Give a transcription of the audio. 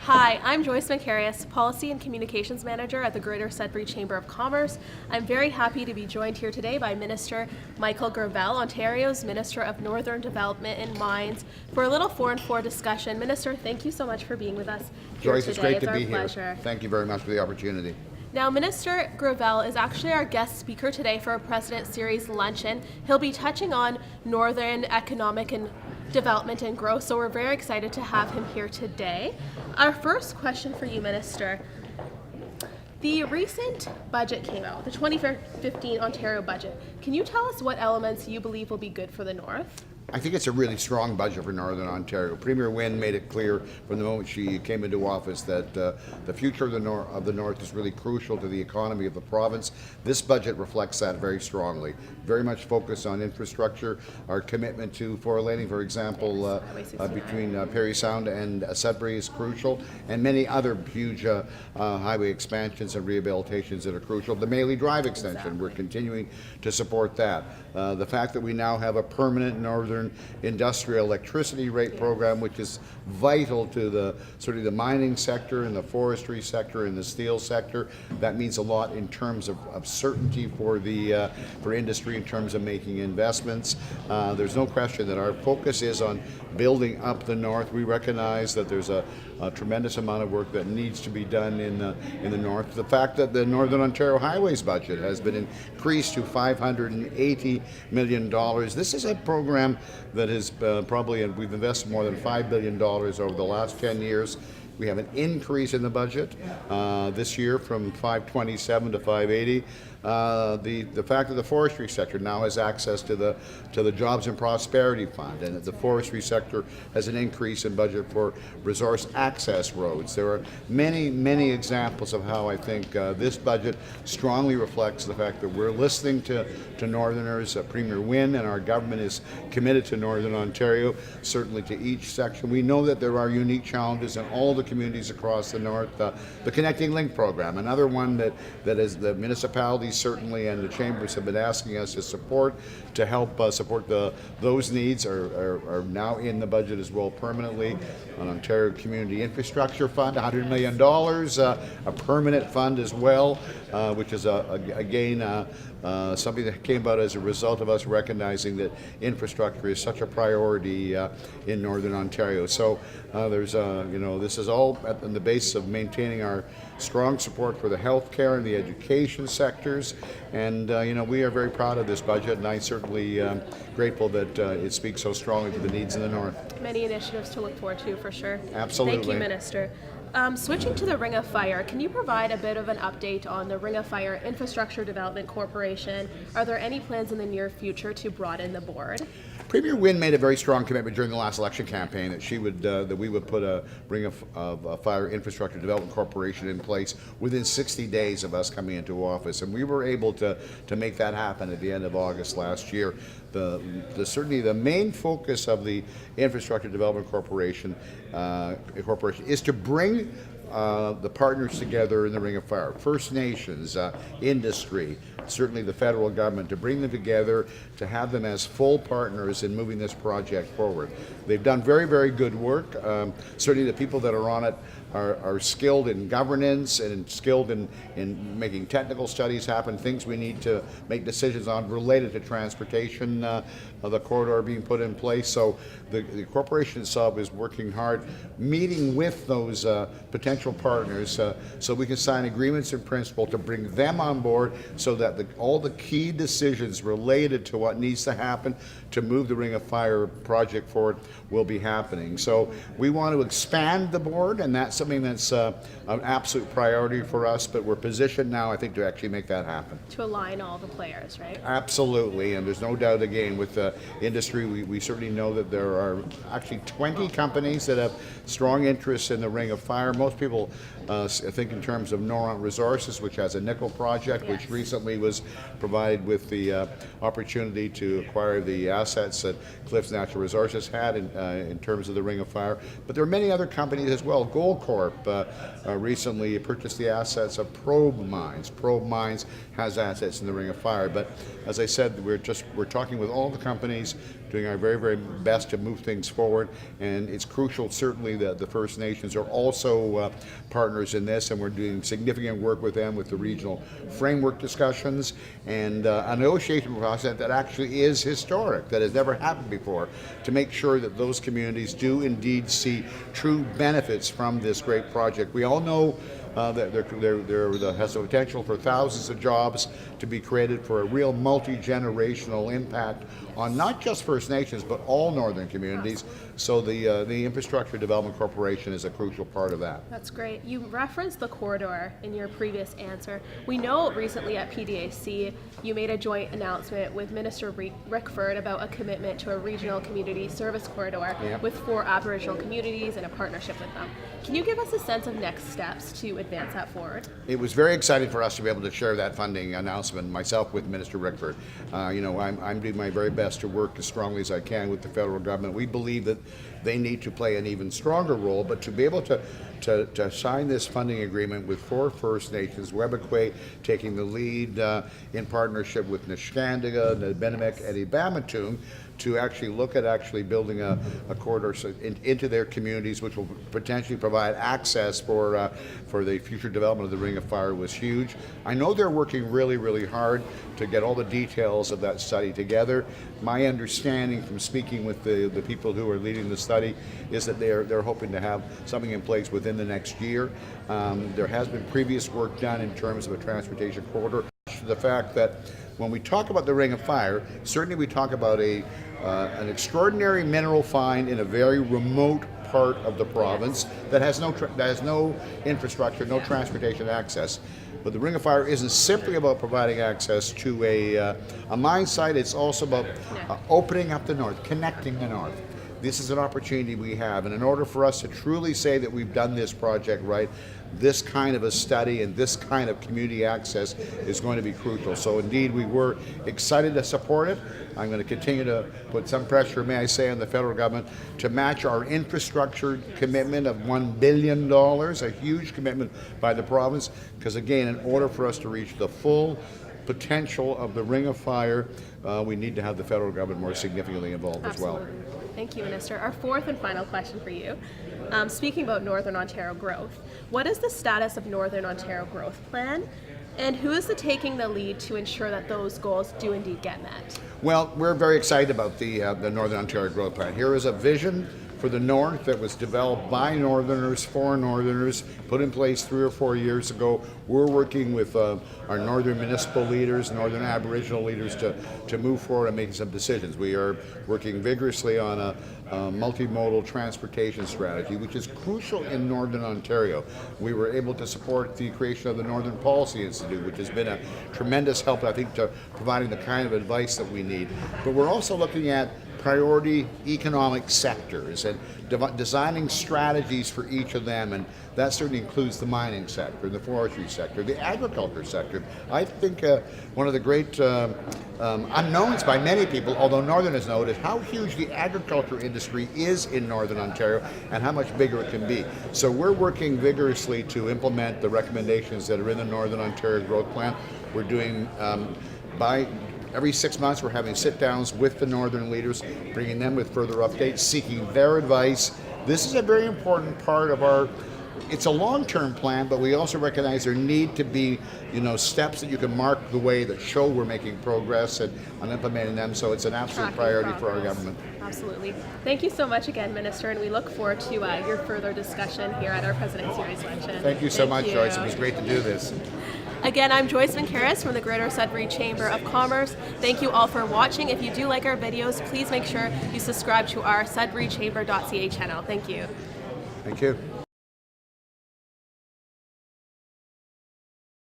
Hi, I'm Joyce Macarius, Policy and Communications Manager at the Greater Sudbury Chamber of Commerce. I'm very happy to be joined here today by Minister Michael Gravelle, Ontario's Minister of Northern Development and Mines, for a little 4-on-4 discussion. Minister, thank you so much for being with us here Joyce, today. it's great to be pleasure. here. Thank you very much for the opportunity. Now, Minister Gravelle is actually our guest speaker today for our President Series Luncheon. He'll be touching on Northern economic and development and growth, so we're very excited to have him here today. Our first question for you, Minister. The recent budget came out, the 2015 Ontario budget. Can you tell us what elements you believe will be good for the North? I think it's a really strong budget for Northern Ontario. Premier Wynne made it clear from the moment she came into office that the future of the North is really crucial to the economy of the province. This budget reflects that very strongly. Very much focused on infrastructure. Our commitment to four-laning, for example, between Parry Sound and Sudbury is crucial, and many other huge highway expansions and rehabilitations that are crucial. The Maley Drive extension, we're continuing to support that. The fact that we now have a permanent Northern industrial electricity rate program, which is vital to the sort of the mining sector and the forestry sector and the steel sector. That means a lot in terms of certainty for the for industry in terms of making investments. There's no question that our focus is on building up the North. We recognize that there's a tremendous amount of work that needs to be done in the North. The fact that the Northern Ontario Highways budget has been increased to $580 million. This is a program that is we've invested more than $5 billion over the last 10 years. We have an increase in the budget this year from 527 to 580. The fact that the forestry sector now has access to the Jobs and Prosperity Fund, and that the forestry sector has an increase in budget for resource access roads. There are many examples of how I think this budget strongly reflects the fact that we're listening to Northerners. Premier Wynne and our government is committed to Northern Ontario, certainly to each section. We know that there are unique challenges in all the communities across the North. The Connecting Link program, another one that is the municipalities certainly and the chambers have been asking us to support, to help support those needs are now in the budget as well permanently. An Ontario Community Infrastructure Fund, $100 million, a permanent fund as well, which is again something that came about as a result of us recognizing that infrastructure is such a priority in Northern Ontario. So this is all on the basis of maintaining our strong support for the healthcare and the education sectors, and we are very proud of this budget, and I'm certainly grateful that it speaks so strongly to the needs in the North. Many initiatives to look forward to, for sure. Absolutely. Thank you, Minister. Switching to the Ring of Fire, can you provide a bit of an update on the Ring of Fire Infrastructure Development Corporation? Are there any plans in the near future to broaden the board? Premier Wynne made a very strong commitment during the last election campaign that we would put a Ring of Fire Infrastructure Development Corporation in place within 60 days of us coming into office, and we were able to make that happen at the end of August last year. Certainly the main focus of the Infrastructure Development Corporation is to bring the partners together in the Ring of Fire, First Nations, industry, certainly the federal government, to bring them together, to have them as full partners in moving this project forward. They've done very good work. Certainly the people that are on it are skilled in governance and skilled in making technical studies happen, things we need to make decisions on related to transportation, the corridor being put in place. So the corporation itself is working hard, meeting with those potential partners so we can sign agreements in principle to bring them on board so that all the key decisions related to what needs to happen to move the Ring of Fire project forward will be happening. So we want to expand the board, and that's something that's an absolute priority for us, but we're positioned now, I think, to actually make that happen. To align all the players, right? Absolutely, and there's no doubt, again, with the industry, we certainly know that there are actually 20 companies that have strong interests in the Ring of Fire. Most people think in terms of Noront Resources, which has a nickel project, which recently was provided with the opportunity to acquire the assets that Cliffs Natural Resources had in terms of the Ring of Fire. But there are many other companies as well. Goldcorp recently purchased the assets of Probe Mines. Probe Mines has assets in the Ring of Fire. But as I said, we're talking with all the companies doing our very, very best to move things forward. And it's crucial, certainly, that the First Nations are also partners in this, and we're doing significant work with them with the regional framework discussions and a negotiation process that actually is historic, that has never happened before, to make sure that those communities do indeed see true benefits from this great project. We all know that there has the potential for thousands of jobs to be created, for a real multi-generational impact on not just First Nations but all northern communities. So the Infrastructure Development Corporation is a crucial part of that. That's great. You referenced the corridor in your previous answer. We know recently at PDAC you made a joint announcement with Minister Rickford about a commitment to a regional community service corridor with 4 Aboriginal communities and a partnership with them. Can you give us a sense of next steps to advance that forward? It was very exciting for us to be able to share that funding announcement myself with Minister Rickford. I'm doing my very best to work as strongly as I can with the federal government. We believe that they need to play an even stronger role, but to be able to sign this funding agreement with 4 First Nations, Webekwe taking the lead in partnership with Niskandiga, Nabinimek, and Ibamatoong, to actually look at building a corridor into their communities, which will potentially provide access for the future development of the Ring of Fire, was huge. I know they're working really, really hard to get all the details of that study together. My understanding from speaking with the people who are leading the study is that they're hoping to have something in place within the next year. There has been previous work done in terms of a transportation corridor. The fact that when we talk about the Ring of Fire, certainly we talk about an extraordinary mineral find in a very remote part of the province that has no infrastructure, no transportation access. But the Ring of Fire isn't simply about providing access to a mine site. It's also about opening up the north, connecting the north. This is an opportunity we have, and in order for us to truly say that we've done this project right, this kind of a study and this kind of community access is going to be crucial. So indeed, we were excited to support it. I'm going to continue to put some pressure, may I say, on the federal government to match our infrastructure commitment of $1 billion, a huge commitment by the province, because again, in order for us to reach the full potential of the Ring of Fire, we need to have the federal government more significantly involved as well. Thank you, Minister. Our 4th and final question for you. Speaking about Northern Ontario growth, what is the status of Northern Ontario Growth Plan, and who is taking the lead to ensure that those goals do indeed get met? Well, we're very excited about the Northern Ontario Growth Plan. Here is a vision for the North that was developed by Northerners, for Northerners, put in place 3 or 4 years ago. We're working with our Northern municipal leaders, Northern Aboriginal leaders to move forward and make some decisions. We are working vigorously on a multimodal transportation strategy, which is crucial in Northern Ontario. We were able to support the creation of the Northern Policy Institute, which has been a tremendous help, I think, to providing the kind of advice that we need. But we're also looking at priority economic sectors and designing strategies for each of them, and that certainly includes the mining sector, the forestry sector, the agriculture sector. I think one of the great unknowns by many people, although Northerners know it, is how huge the agriculture industry is in Northern Ontario and how much bigger it can be. So we're working vigorously to implement the recommendations that are in the Northern Ontario Growth Plan. We're doing every 6 months, we're having sit-downs with the Northern leaders, bringing them with further updates, seeking their advice. This is a very important part of it's a long-term plan, but we also recognize there need to be, steps that you can mark the way that show we're making progress and on implementing them. So it's an absolute priority for our government. Absolutely. Thank you so much again, Minister, and we look forward to your further discussion here at our President Series Luncheon. Thank you so much, Joyce. It was great to do this. Again, I'm Joyce Mancaris from the Greater Sudbury Chamber of Commerce. Thank you all for watching. If you do like our videos, please make sure you subscribe to our sudburychamber.ca channel. Thank you. Thank you.